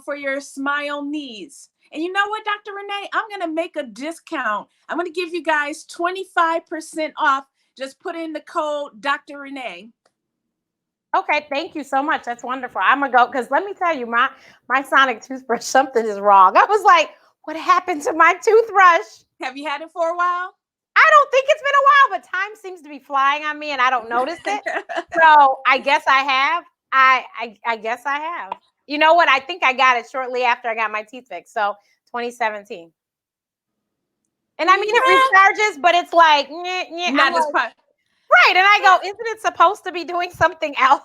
for your smile needs. And you know what, Dr. Renee, I'm going to make a discount. I'm going to give you guys 25% off. Just put in the code Dr. Renee. Okay, thank you so much. That's wonderful. I'm gonna go because let me tell you, my sonic toothbrush, something is wrong. I was like, what happened to my toothbrush? Have you had it for a while? I don't think it's been a while, but time seems to be flying on me and I don't notice it. So I guess I have. I guess I have. You know what? I think I got it shortly after I got my teeth fixed. So 2017. And I mean, it recharges, but it's like, not as part. Right. And I go, isn't it supposed to be doing something else?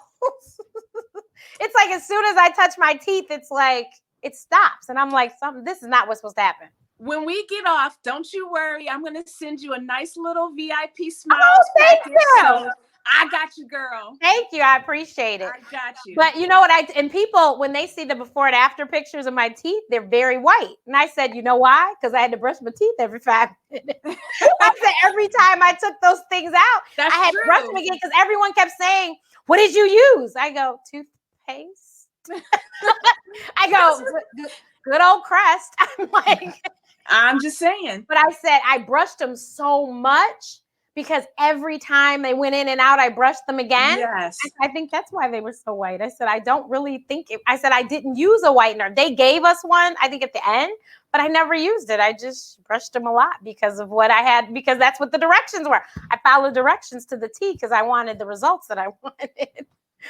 It's like as soon as I touch my teeth, it's like it stops. And I'm like, this is not what's supposed to happen. When we get off, don't you worry. I'm going to send you a nice little VIP Smiles package. So I got you, girl. Thank you. I appreciate it. I got you. But you know what? And people, when they see the before and after pictures of my teeth, they're very white. And I said, you know why? Because I had to brush my teeth every 5 minutes. I said every time I took those things out, I had to brush them again because everyone kept saying, what did you use? I go, toothpaste. I go, good old Crest. I'm like... I'm just saying. But I said I brushed them so much because every time they went in and out, I brushed them again. Yes. I think that's why they were so white. I said, I don't really think I said I didn't use a whitener. They gave us one, I think at the end, but I never used it. I just brushed them a lot because of what I had, because that's what the directions were. I followed directions to the T because I wanted the results that I wanted.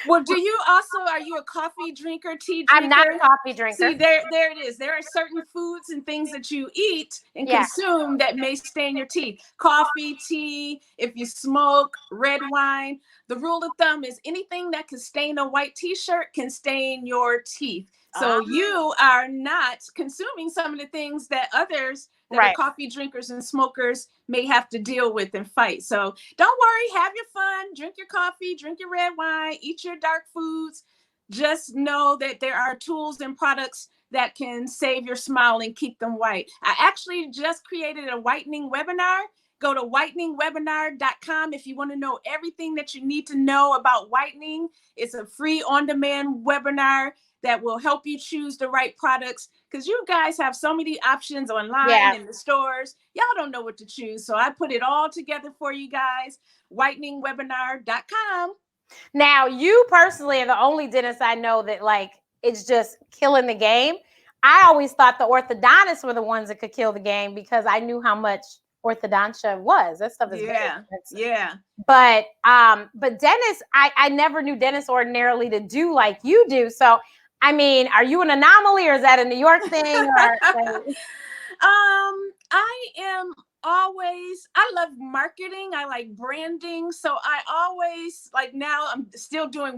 Well, are you a coffee drinker, tea drinker? I'm not a coffee drinker. See, there it is. There are certain foods and things that you eat and consume that may stain your teeth. Coffee, tea, if you smoke, red wine. The rule of thumb is anything that can stain a white t-shirt can stain your teeth. So you are not consuming some of the things that others that are coffee drinkers and smokers may have to deal with and fight. So don't worry, have your fun, drink your coffee, drink your red wine, eat your dark foods. Just know that there are tools and products that can save your smile and keep them white. I actually just created a whitening webinar. Go to whiteningwebinar.com if you want to know everything that you need to know about whitening. It's a free on-demand webinar that will help you choose the right products because you guys have so many options online in the stores. Y'all don't know what to choose. So I put it all together for you guys. whiteningwebinar.com. Now, you personally are the only dentist I know that it's just killing the game. I always thought the orthodontists were the ones that could kill the game because I knew how much orthodontia was. That stuff is very expensive. Yeah. But dentists, I never knew dentists ordinarily to do like you do. So I mean, are you an anomaly or is that a New York thing? I love marketing. I like branding. So I always now I'm still doing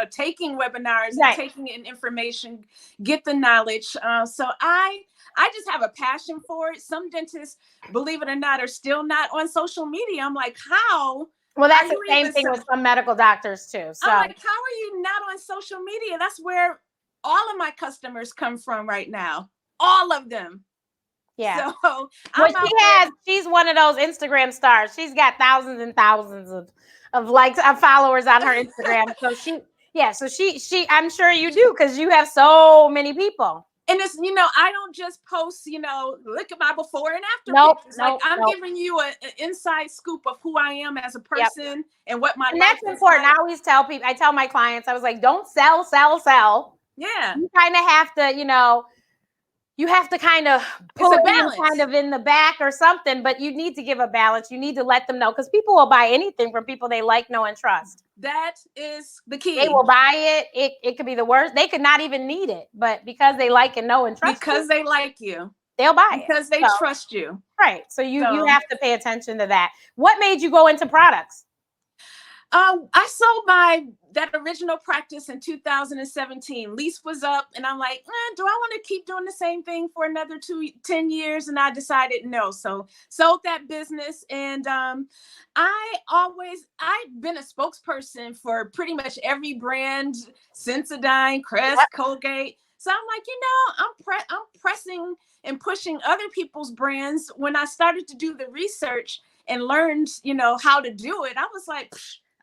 taking webinars and taking in information, get the knowledge. So I just have a passion for it. Some dentists, believe it or not, are still not on social media. I'm like, how? Well, that's the same thing with some medical doctors too. So I'm like, how are you not on social media? That's where all of my customers come from right now. All of them. Yeah. So she's one of those Instagram stars. She's got thousands and thousands of followers on her Instagram. So she I'm sure you do because you have so many people. And it's, I don't just post, look at my before and after pictures. Like, I'm giving you an inside scoop of who I am as a person and what my life is. And that's important. Like. I always I tell my clients, I was like, don't sell. Yeah. You kind of have to, you have to kind of pull it kind of in the back or something, but you need to give a balance. You need to let them know, because people will buy anything from people they like, know, and trust. That is the key. They will buy it. It could be the worst. They could not even need it, but because they like and know and trust because they like you, they'll buy it. Because they trust you. Right. So you have to pay attention to that. What made you go into products? I sold that original practice in 2017. Lease was up, and I'm like, do I want to keep doing the same thing for another 10 years? And I decided no. So sold that business, and I've been a spokesperson for pretty much every brand, Sensodyne, Crest, Colgate. So I'm like, I'm pressing and pushing other people's brands. When I started to do the research and learned, how to do it, I was like,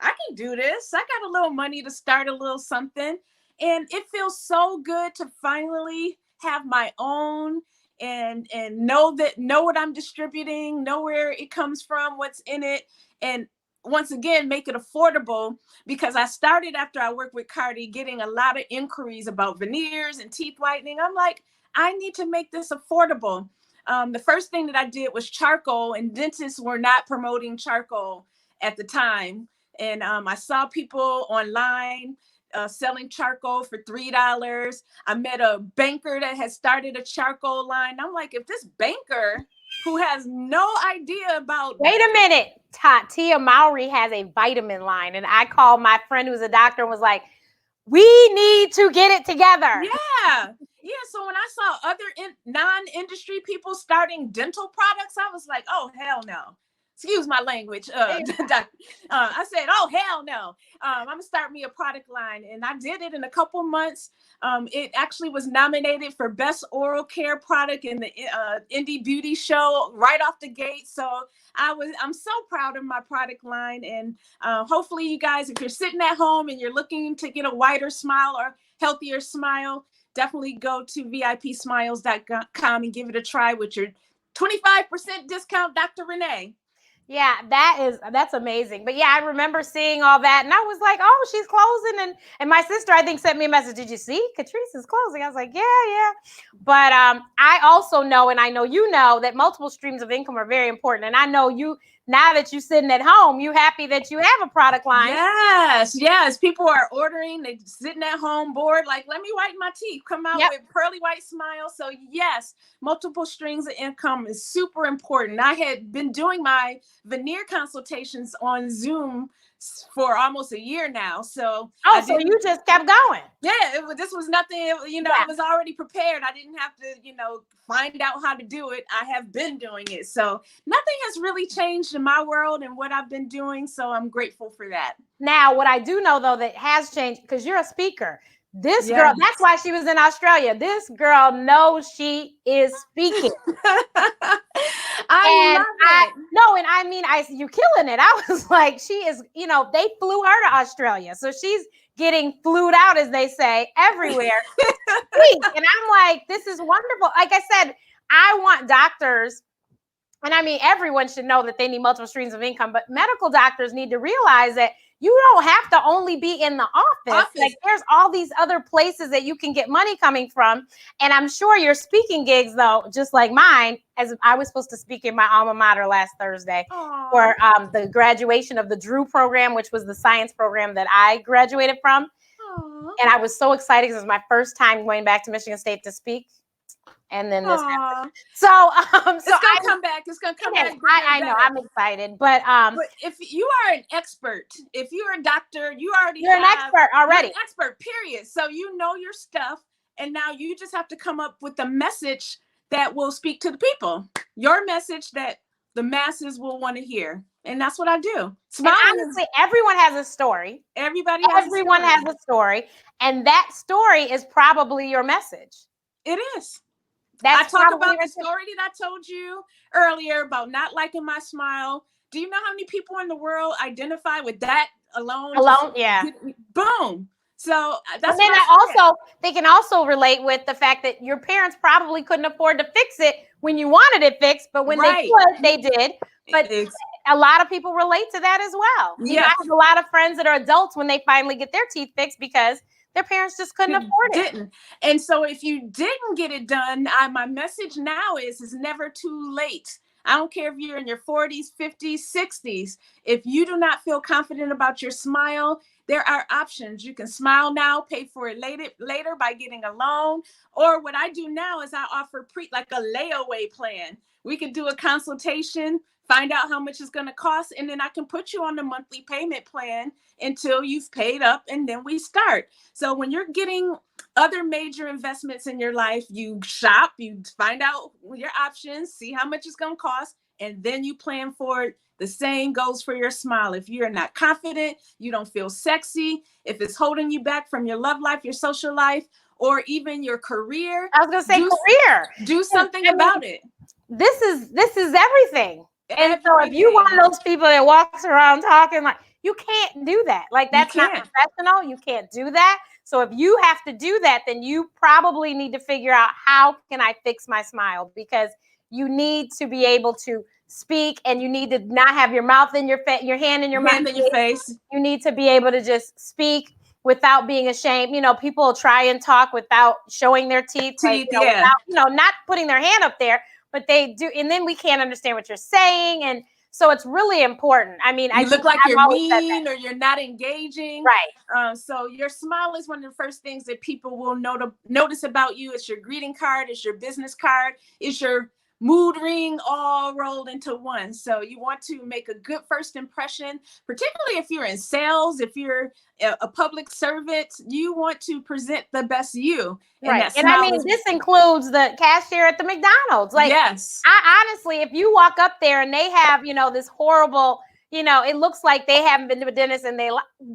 I can do this. I got a little money to start a little something. And it feels so good to finally have my own and know what I'm distributing, know where it comes from, what's in it. And once again, make it affordable, because I started after I worked with CardiB getting a lot of inquiries about veneers and teeth whitening. I'm like, I need to make this affordable. The first thing that I did was charcoal, and dentists were not promoting charcoal at the time. And I saw people online selling charcoal for $3. I met a banker that had started a charcoal line. I'm like, if this banker who has no idea about... Wait a minute. Tia Mowry has a vitamin line. And I called my friend who's a doctor and was like, we need to get it together. Yeah. So when I saw other non-industry people starting dental products, I was like, oh, hell no. Excuse my language. I said, oh, hell no. I'm going to start me a product line. And I did it in a couple months. It actually was nominated for Best Oral Care Product in the Indie Beauty Show right off the gate. So I'm so proud of my product line. And hopefully you guys, if you're sitting at home and you're looking to get a whiter smile or healthier smile, definitely go to VIPsmiles.com and give it a try with your 25% discount, Dr. Renee. Yeah, that's amazing. But yeah, I remember seeing all that, and I was like, oh, she's closing. And my sister, I think, sent me a message. Did you see Catrise is closing? I was like, yeah. But I also know, and I know you know, that multiple streams of income are very important. And I know you, now that you're sitting at home, you happy that you have a product line. Yes. People are ordering. They're sitting at home bored. Like, let me whiten my teeth. Come out with pearly white smile. So yes, multiple streams of income is super important. I had been doing my veneer consultations on Zoom for almost a year now. So so you just kept going. Yeah, this was nothing, I was already prepared. I didn't have to, find out how to do it. I have been doing it. So nothing has really changed in my world and what I've been doing. So I'm grateful for that. Now, what I do know, though, that has changed, because you're a speaker. This girl, that's why she was in Australia. This girl knows she is speaking. I love it. And I mean, you're killing it. I was like, she is, they flew her to Australia. So she's getting flued out, as they say, everywhere. And I'm like, this is wonderful. Like I said, I want doctors, and I mean, everyone should know that they need multiple streams of income, but medical doctors need to realize that you don't have to only be in the office. Like, there's all these other places that you can get money coming from. And I'm sure your speaking gigs, though, just like mine, as I was supposed to speak in my alma mater last Thursday for the graduation of the Drew program, which was the science program that I graduated from. And I was so excited because it was my first time going back to Michigan State to speak. And then this happened. So it's gonna come back. It's gonna come back. I know. I'm excited, but if you are an expert, if you're a doctor, you're an expert already. You're an expert, period. So you know your stuff, and now you just have to come up with a message that will speak to the people. Your message that the masses will want to hear, and that's what I do. Honestly, everyone has a story. Everyone has a story, and that story is probably your message. It is. I talk about the story that I told you earlier about not liking my smile. Do you know how many people in the world identify with that alone? Yeah. Boom. So that's and then they can also relate with the fact that your parents probably couldn't afford to fix it when you wanted it fixed, but when they could, they did. But a lot of people relate to that as well. You know, I have a lot of friends that are adults when they finally get their teeth fixed because their parents just couldn't afford it. And so if you didn't get it done, my message now is never too late. I don't care if you're in your 40s, 50s, 60s. If you do not feel confident about your smile, there are options. You can smile now, pay for it later by getting a loan. Or what I do now is I offer like a layaway plan. We can do a consultation, find out how much it's going to cost, and then I can put you on the monthly payment plan until you've paid up, and then we start. So when you're getting other major investments in your life, you shop, you find out your options, see how much it's going to cost, and then you plan for it. The same goes for your smile. If you're not confident, you don't feel sexy, if it's holding you back from your love life, your social life, or even your career. I was going to say career. Do something about it. This is everything. And so if you one of those people that walks around talking like, you can't do that. Like, that's not professional. You can't do that. So if you have to do that, then you probably need to figure out, how can I fix my smile? Because you need to be able to speak, and you need to not have your mouth in your hand in your mouth in your face. You need to be able to just speak without being ashamed. You know, people try and talk without showing their teeth, like, without, not putting their hand up there, but they do, and then we can't understand what you're saying. And so it's really important. I mean, you look like you're mean or you're not engaging. Right. So your smile is one of the first things that people will notice about you. It's your greeting card. It's your business card. It's your mood ring, all rolled into one. So you want to make a good first impression, particularly if you're in sales, if you're a public servant, you want to present the best you. Right. And I mean, this includes the cashier at the McDonald's. Like, I honestly, if you walk up there and they have, this horrible, it looks like they haven't been to a dentist, and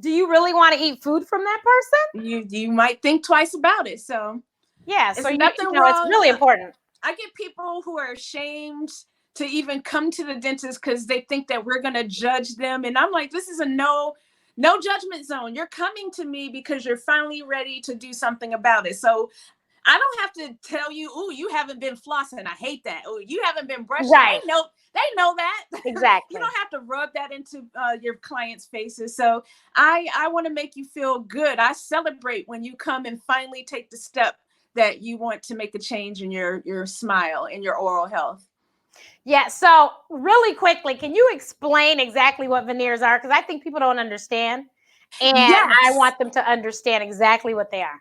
do you really want to eat food from that person? You might think twice about it. So yeah, so nothing wrong. It's really important. I get people who are ashamed to even come to the dentist because they think that we're going to judge them. And I'm like, this is a no judgment zone. You're coming to me because you're finally ready to do something about it. So I don't have to tell you, oh, you haven't been flossing. I hate that. Oh, you haven't been brushing. Right. They know that. Exactly. You don't have to rub that into your clients' faces. So I want to make you feel good. I celebrate when you come and finally take the step that you want to make a change in your smile and your oral health. Yeah. So really quickly, can you explain exactly what veneers are? Because I think people don't understand. And I want them to understand exactly what they are.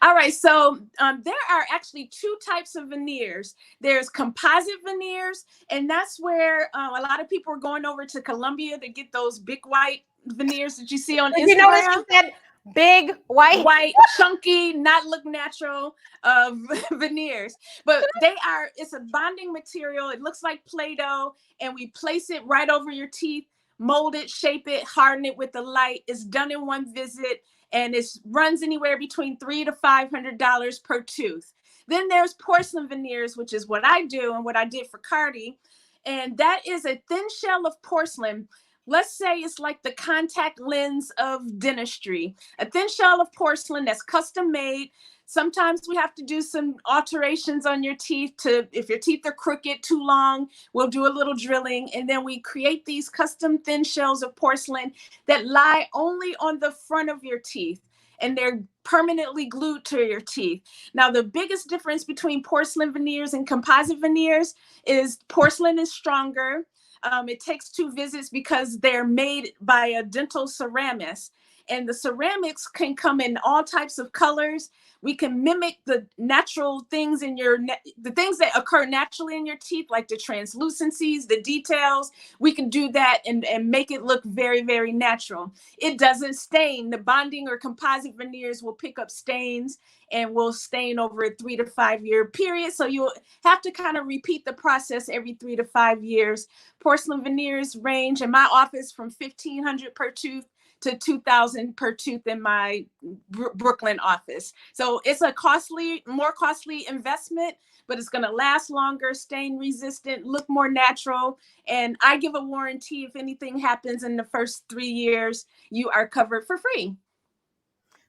All right. So there are actually two types of veneers. There's composite veneers, and that's where a lot of people are going over to Colombia to get those big white veneers that you see on Instagram. You notice you said big white chunky, not look natural veneers, but it's a bonding material. It looks like Play-Doh, and we place it right over your teeth, mold it, shape it, harden it with the light. It's done in one visit, and it runs anywhere between $300 to $500 per tooth. Then there's porcelain veneers, which is what I do and what I did for CardiB, and that is a thin shell of porcelain. Let's say it's like the contact lens of dentistry, a thin shell of porcelain that's custom made. Sometimes we have to do some alterations on your teeth if your teeth are crooked, too long, we'll do a little drilling. And then we create these custom thin shells of porcelain that lie only on the front of your teeth, and they're permanently glued to your teeth. Now, the biggest difference between porcelain veneers and composite veneers is porcelain is stronger. It takes 2 visits because they're made by a dental ceramist, and the ceramics can come in all types of colors. We can mimic the natural things the things that occur naturally in your teeth, like the translucencies, the details. We can do that and make it look very, very natural. It doesn't stain. The bonding or composite veneers will pick up stains and will stain over a 3 to 5 year period. So you'll have to kind of repeat the process every 3 to 5 years. Porcelain veneers range in my office from $1,500 per tooth to $2,000 per tooth in my Brooklyn office. So it's a more costly investment, but it's going to last longer, stain resistant, look more natural. And I give a warranty. If anything happens in the first 3 years, you are covered for free.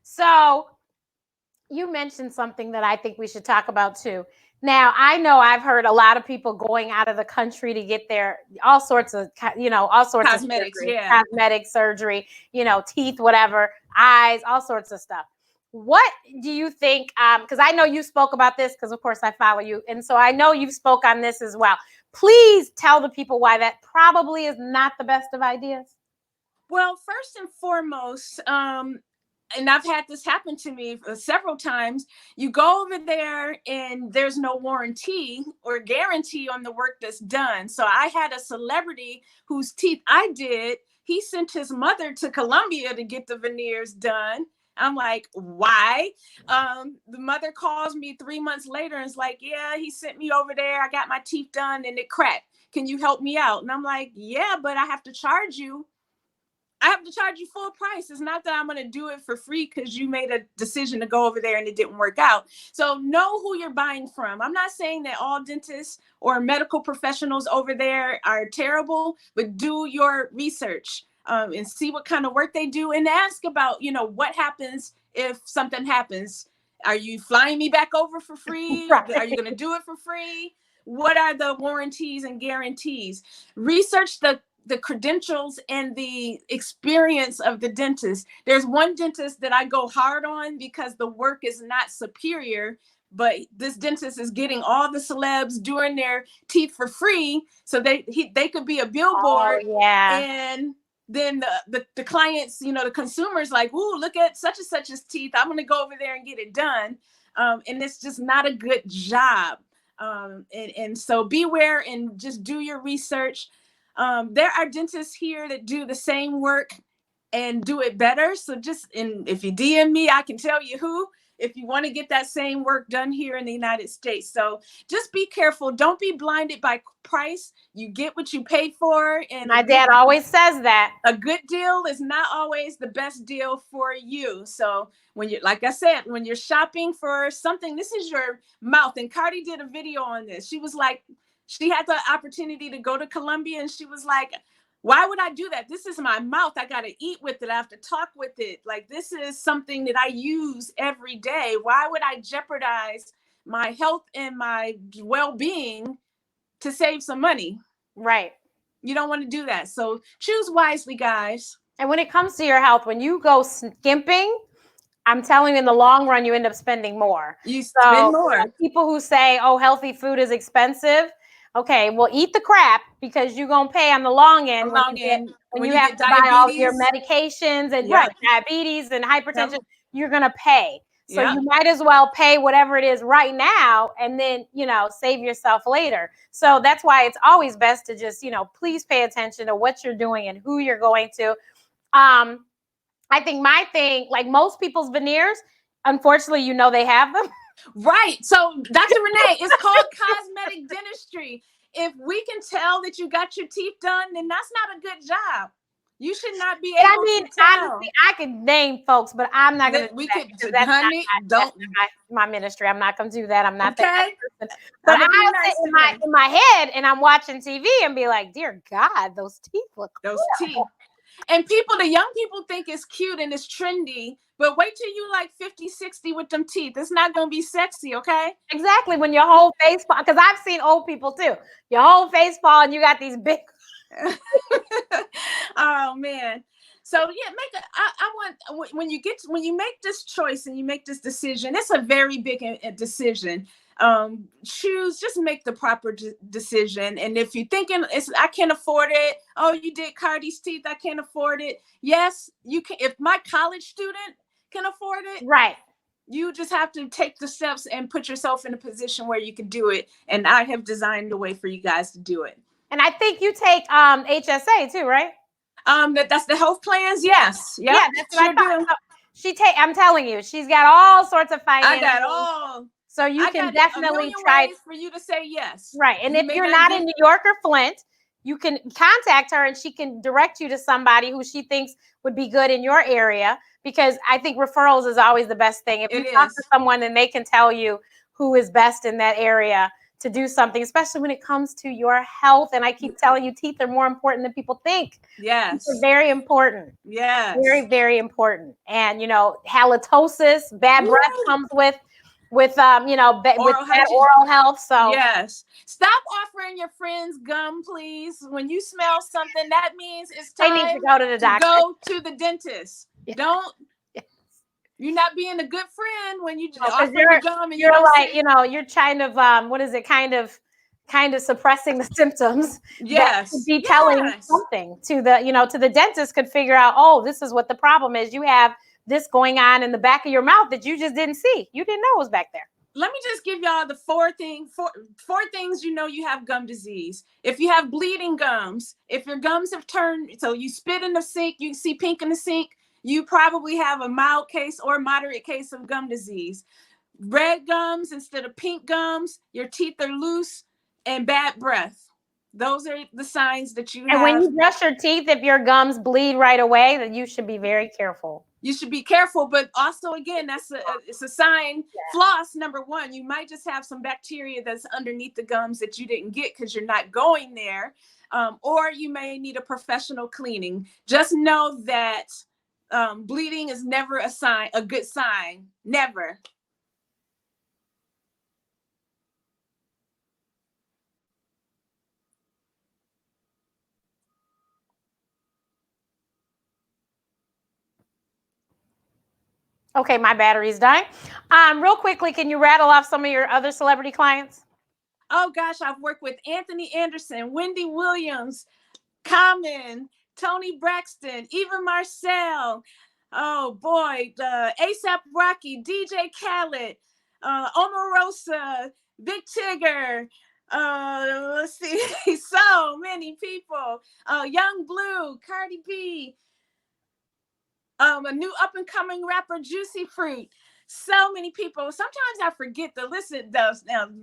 So you mentioned something that I think we should talk about too. Now, I know I've heard a lot of people going out of the country to get their all sorts of Cosmetics, surgery, yeah. cosmetic surgery, teeth, whatever, eyes, all sorts of stuff. What do you think? Because I know you spoke about this because, of course, I follow you. And so I know you've spoke on this as well. Please tell the people why that probably is not the best of ideas. Well, first and foremost, and I've had this happen to me several times. You go over there and there's no warranty or guarantee on the work that's done. So I had a celebrity whose teeth I did. He sent his mother to Colombia to get the veneers done. I'm like, why? The mother calls me 3 months later and is like, yeah, he sent me over there. I got my teeth done and it cracked. Can you help me out? And I'm like, yeah, but I have to charge you. I have to charge you full price. It's not that I'm going to do it for free because you made a decision to go over there and it didn't work out. So know who you're buying from. I'm not saying that all dentists or medical professionals over there are terrible, but do your research and see what kind of work they do and ask about, what happens if something happens. Are you flying me back over for free? Right. Are you going to do it for free? What are the warranties and guarantees? Research the credentials and the experience of the dentist. There's one dentist that I go hard on because the work is not superior, but this dentist is getting all the celebs doing their teeth for free, so they could be a billboard. Oh, yeah. And then the clients, the consumers like, ooh, look at such and such's teeth. I'm going to go over there and get it done. And it's just not a good job. And so beware and just do your research. There are dentists here that do the same work and do it better. So if you DM me, I can tell you who, if you want to get that same work done here in the United States. So just be careful. Don't be blinded by price. You get what you pay for. And my dad always says that a good deal is not always the best deal for you. So like I said, when you're shopping for something, this is your mouth. And Cardi did a video on this. She was like, she had the opportunity to go to Colombia and she was like, why would I do that? This is my mouth. I got to eat with it. I have to talk with it. Like, this is something that I use every day. Why would I jeopardize my health and my well-being to save some money? Right. You don't want to do that. So choose wisely, guys. And when it comes to your health, when you go skimping, I'm telling you, in the long run, you end up spending more. You spend more. People who say, oh, healthy food is expensive. Okay, well, eat the crap because you're going to pay on the long end when you have to buy all your medications and diabetes and hypertension, you're going to pay. So you might as well pay whatever it is right now and then, save yourself later. So that's why it's always best to just, please pay attention to what you're doing and who you're going to. I think my thing, like most people's veneers, unfortunately, they have them. Right. So, Dr. Renee, it's called Cosmetic Dentistry. If we can tell that you got your teeth done, then that's not a good job. You should not be able to tell. Honestly, I could name folks, but I'm not going to do that. Honey, that's not my ministry. I'm not going to do that. I'm not that person. But I'll sit in my head and I'm watching TV and be like, dear God, those teeth look those teeth. And the young people think it's cute and it's trendy, but wait till you like 50, 60 with them teeth. It's not going to be sexy, okay? Exactly. When your whole face fall, because I've seen old people too. Your whole face fall and you got these big. Oh, man. So yeah, I want, when you make this choice and you make this decision, it's a very big decision. Just make the proper decision. And if you're thinking I can't afford it, oh, you did Cardi's teeth, I can't afford it. Yes, you can. If my college student can afford it, right, you just have to take the steps and put yourself in a position where you can do it. And I have designed a way for you guys to do it. And I think you take HSA too, right? That's the health plans. Yes. Yep. Yeah, that's what I thought. I'm telling you, she's got all sorts of finances. I got all. So you can definitely try for you to say yes. Right. And if you're not in New York or Flint, you can contact her and she can direct you to somebody who she thinks would be good in your area, because I think referrals is always the best thing. If you talk to someone and they can tell you who is best in that area to do something, especially when it comes to your health. And I keep telling you, teeth are more important than people think. Yes. They're very important. Yes. Very, very important. And, you know, halitosis, bad breath comes with you know, with bad oral health. So yes, stop offering your friends gum, please. When you smell something, that means it's time they need to go to the doctor. Go to the dentist. Don't. You're not being a good friend when you offer the gum and you're like, you know, you're kind of what is it? Kind of suppressing the symptoms. Yes. That could be telling something to the, you know, to the dentist could figure out, oh, this is what the problem is. You have this going on in the back of your mouth that you just didn't see. You didn't know it was back there. Let me just give y'all the four things you know you have gum disease. If you have bleeding gums, if your gums have turned, so you spit in the sink, you see pink in the sink, you probably have a mild case or moderate case of gum disease. Red gums instead of pink gums, your teeth are loose, and bad breath. Those are the signs that you have. And when you brush your teeth, if your gums bleed right away, then you should be very careful. You should be careful, but also, again, it's a sign. Yeah. Floss, number one, you might just have some bacteria that's underneath the gums that you didn't get because you're not going there, or you may need a professional cleaning. Just know that bleeding is never a good sign, never. Okay, my battery's dying. Real quickly, can you rattle off some of your other celebrity clients? Oh gosh, I've worked with Anthony Anderson, Wendy Williams, Common, Tony Braxton, Eva Marcel. Oh boy, ASAP Rocky, DJ Khaled, Omarosa, Big Tigger. Let's see, so many people. Young Blue, Cardi B. A new up-and-coming rapper, Juicy Fruit. So many people. Sometimes I forget to listen.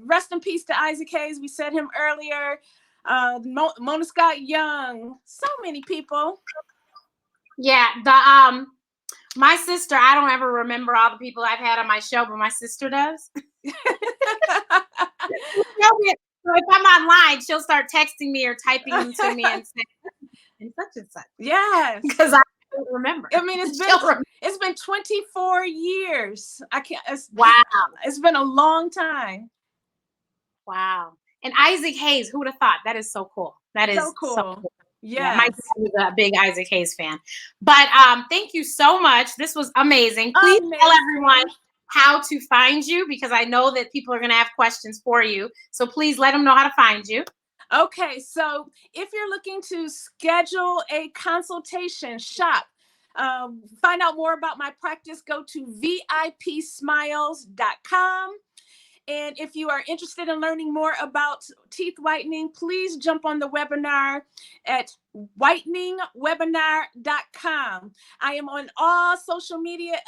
Rest in peace to Isaac Hayes. We said him earlier. Mona Scott Young. So many people. Yeah, my sister, I don't ever remember all the people I've had on my show, but my sister does. So if I'm online, she'll start texting me or typing them to me and saying, such and such. Yes. Because I don't remember. I mean, it's been 24 years. Wow. It's been a long time. Wow. And Isaac Hayes, who would have thought? That is so cool. That is so cool. So cool. Yeah, my dad was a big Isaac Hayes fan. But thank you so much. This was amazing. Please tell everyone how to find you, because I know that people are going to have questions for you. So please let them know how to find you. Okay, so if you're looking to schedule a consultation, find out more about my practice, go to VIPsmiles.com. And if you are interested in learning more about teeth whitening, please jump on the webinar at whiteningwebinar.com. I am on all social media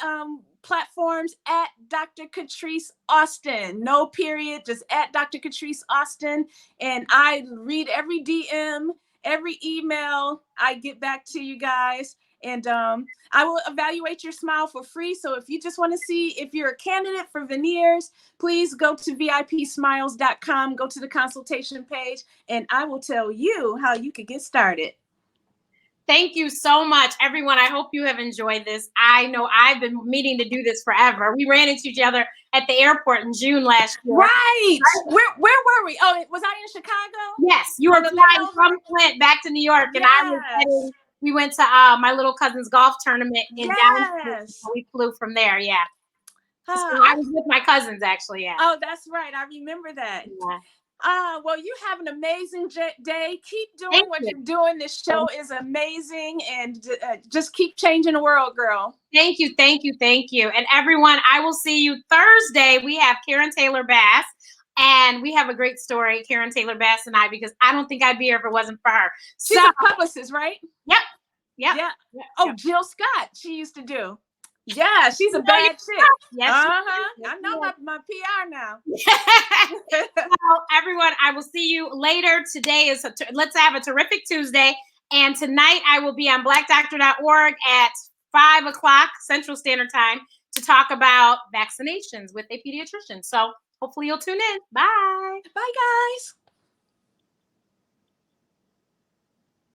platforms at Dr. Catrise Austin. No period, just at Dr. Catrise Austin. And I read every DM, every email. I get back to you guys. And I will evaluate your smile for free. So if you just want to see if you're a candidate for veneers, please go to VIPsmiles.com, go to the consultation page, and I will tell you how you could get started. Thank you so much, everyone. I hope you have enjoyed this. I know I've been meaning to do this forever. We ran into each other at the airport in June last year. Right. Where were we? Oh, was I in Chicago? Yes. You were flying from Flint back to New York, and I was heading. We went to my little cousin's golf tournament in downtown. So we flew from there. Yeah. So I was with my cousins, actually. Yeah. Oh, that's right. I remember that. Yeah. Well, you have an amazing day. Keep doing what you're doing. This show is amazing, and just keep changing the world, girl. Thank you. Thank you. Thank you. And everyone, I will see you Thursday. We have Karen Taylor Bass. And we have a great story, Karen Taylor Bass and I, because I don't think I'd be here if it wasn't for her. She's a publicist, right? Yep. Yeah. Oh, Jill Scott, she used to do. Yeah, she's a bad chick. Yes. I know my PR now. Well, everyone, I will see you later. Today is let's have a terrific Tuesday. And tonight I will be on blackdoctor.org at 5 o'clock Central Standard Time to talk about vaccinations with a pediatrician. So hopefully you'll tune in. Bye. Bye, guys.